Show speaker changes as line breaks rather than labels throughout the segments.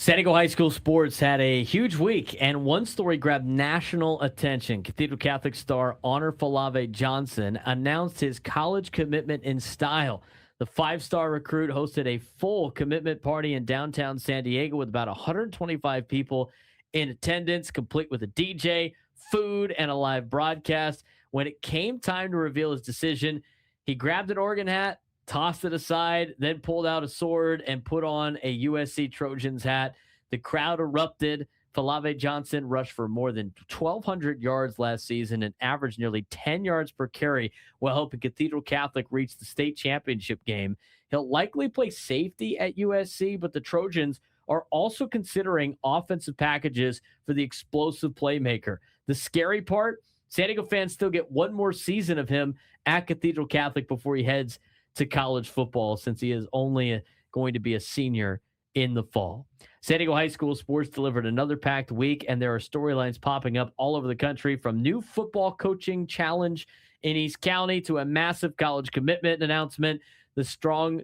San Diego High School sports had a huge week, and one story grabbed national attention. Cathedral Catholic star Honor Falave Johnson announced his college commitment in style. The five-star recruit hosted a full commitment party in downtown San Diego with about 125 people in attendance, complete with a DJ, food, and a live broadcast. When it came time to reveal his decision, he grabbed an Oregon hat, tossed it aside, then pulled out a sword and put on a USC Trojans hat. The crowd erupted. Falave Johnson rushed for more than 1,200 yards last season and averaged nearly 10 yards per carry while helping Cathedral Catholic reach the state championship game. He'll likely play safety at USC, but the Trojans are also considering offensive packages for the explosive playmaker. The scary part, San Diego fans still get one more season of him at Cathedral Catholic before he heads to college football, since he is only going to be a senior in the fall. San Diego High School sports delivered another packed week, and there are storylines popping up all over the country, from new football coaching challenge in East County to a massive college commitment announcement, the strong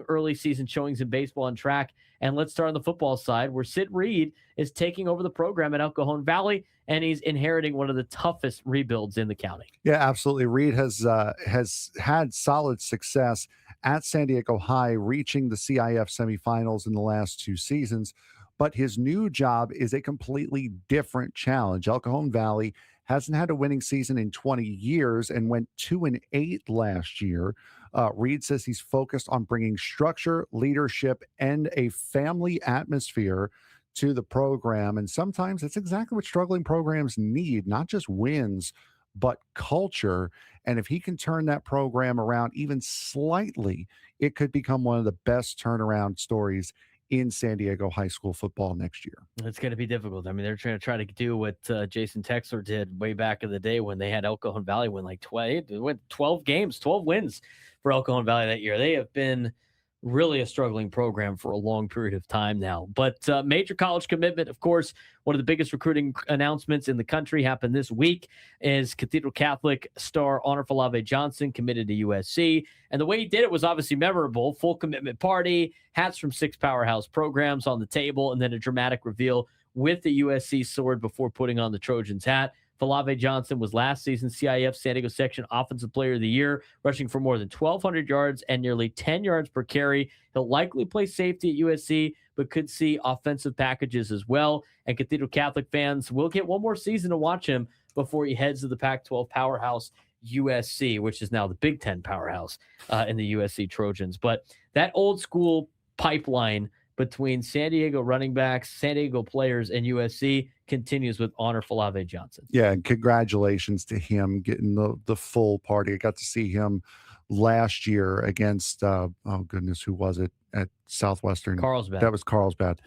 early season showings in baseball and track. And let's start on the football side, where Sid Reed is taking over the program at El Cajon Valley, and he's inheriting one of the toughest rebuilds in the county.
Yeah, absolutely. Reed has had solid success at San Diego High, reaching the CIF semifinals in the last two seasons. But his new job is a completely different challenge. El Cajon Valley hasn't had a winning season in 20 years and went 2-8 last year. Reed says he's focused on bringing structure, leadership, and a family atmosphere to the program. And sometimes it's exactly what struggling programs need, not just wins, but culture. And if he can turn that program around even slightly, it could become one of the best turnaround stories in San Diego high school football next year.
It's going to be difficult. I mean, they're try to do what Jason Texler did way back in the day when they had El Cajon Valley win like 12 games, 12 wins for El Cajon Valley that year. They have been really a struggling program for a long period of time now. But major college commitment, of course, one of the biggest recruiting announcements in the country happened this week is Cathedral Catholic star Honor Falave Johnson committed to USC. And the way he did it was obviously memorable. Full commitment party, hats from 6 powerhouse programs on the table, and then a dramatic reveal with the USC sword before putting on the Trojans hat. Falave Johnson was last season's CIF San Diego Section Offensive Player of the Year, rushing for more than 1,200 yards and nearly 10 yards per carry. He'll likely play safety at USC, but could see offensive packages as well. And Cathedral Catholic fans will get one more season to watch him before he heads to the Pac-12 powerhouse USC, which is now the Big Ten powerhouse in the USC Trojans. But that old school pipeline between San Diego running backs, San Diego players, and USC continues with Honor Falave Johnson.
Yeah, and congratulations to him getting the full party. I got to see him last year against, who was it at Southwestern?
Carlsbad.
That was Carlsbad.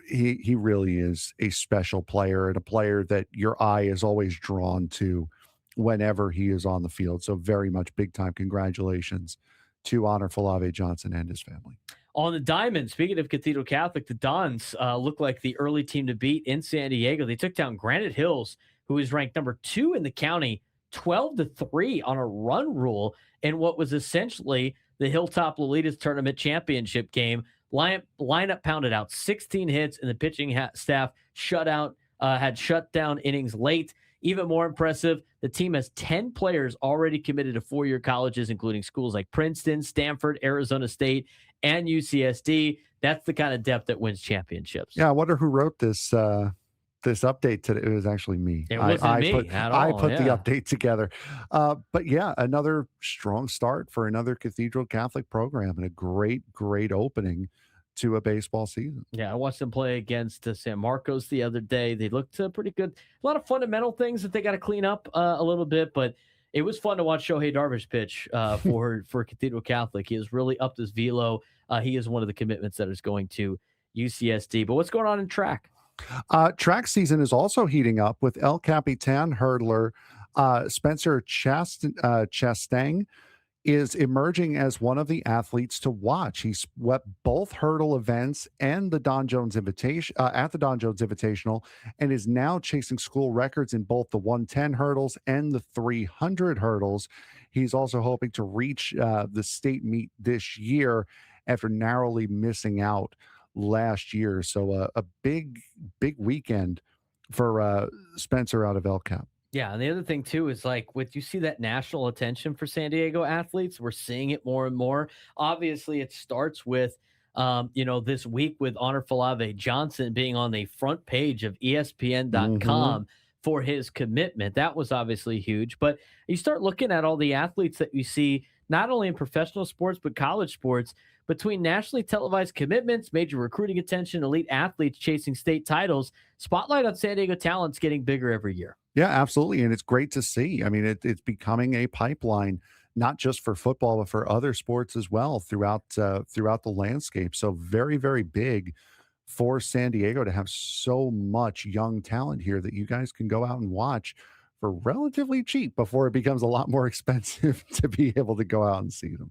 He really is a special player, and a player that your eye is always drawn to whenever he is on the field. So very much big time congratulations to Honor Falave Johnson and his family.
On the diamond, speaking of Cathedral Catholic, the Dons look like the early team to beat in San Diego. They took down Granite Hills, who is ranked number 2 in the county, 12-3 on a run rule in what was essentially the Hilltop Lolitas Tournament Championship game. Lineup pounded out 16 hits, and the pitching staff had shutdown innings late. Even more impressive, the team has 10 players already committed to 4-year colleges, including schools like Princeton, Stanford, Arizona State, and UCSD. That's the kind of depth that wins championships.
Yeah, I wonder who wrote this update today. It was actually me.
It wasn't me at all.
I put the update together. But yeah, another strong start for another Cathedral Catholic program, and a great opening to a baseball season.
Yeah, I watched them play against San Marcos the other day. They looked pretty good. A lot of fundamental things that they got to clean up a little bit, but it was fun to watch Shohei Darvish pitch for Cathedral Catholic. He has really upped his velo. He is one of the commitments that is going to UCSD. But what's going on in track?
Track season is also heating up with El Capitan hurdler Spencer Chastang is emerging as one of the athletes to watch. He swept both hurdle events and the Don Jones Invitation at the Don Jones Invitational, and is now chasing school records in both the 110 hurdles and the 300 hurdles. He's also hoping to reach the state meet this year after narrowly missing out last year. So a big weekend for Spencer out of El Cap.
Yeah, and the other thing too is like with you see that national attention for San Diego athletes, we're seeing it more and more. Obviously, it starts with this week with Honor Falave Johnson being on the front page of
Hmm.
ESPN.com for his commitment. That was obviously huge. But you start looking at all the athletes that you see, not only in professional sports, but college sports, between nationally televised commitments, major recruiting attention, elite athletes chasing state titles, spotlight on San Diego talent's getting bigger every year.
Yeah, absolutely, and it's great to see. I mean, it's becoming a pipeline, not just for football, but for other sports as well throughout the landscape. So very big for San Diego to have so much young talent here that you guys can go out and watch for relatively cheap before it becomes a lot more expensive to be able to go out and see them.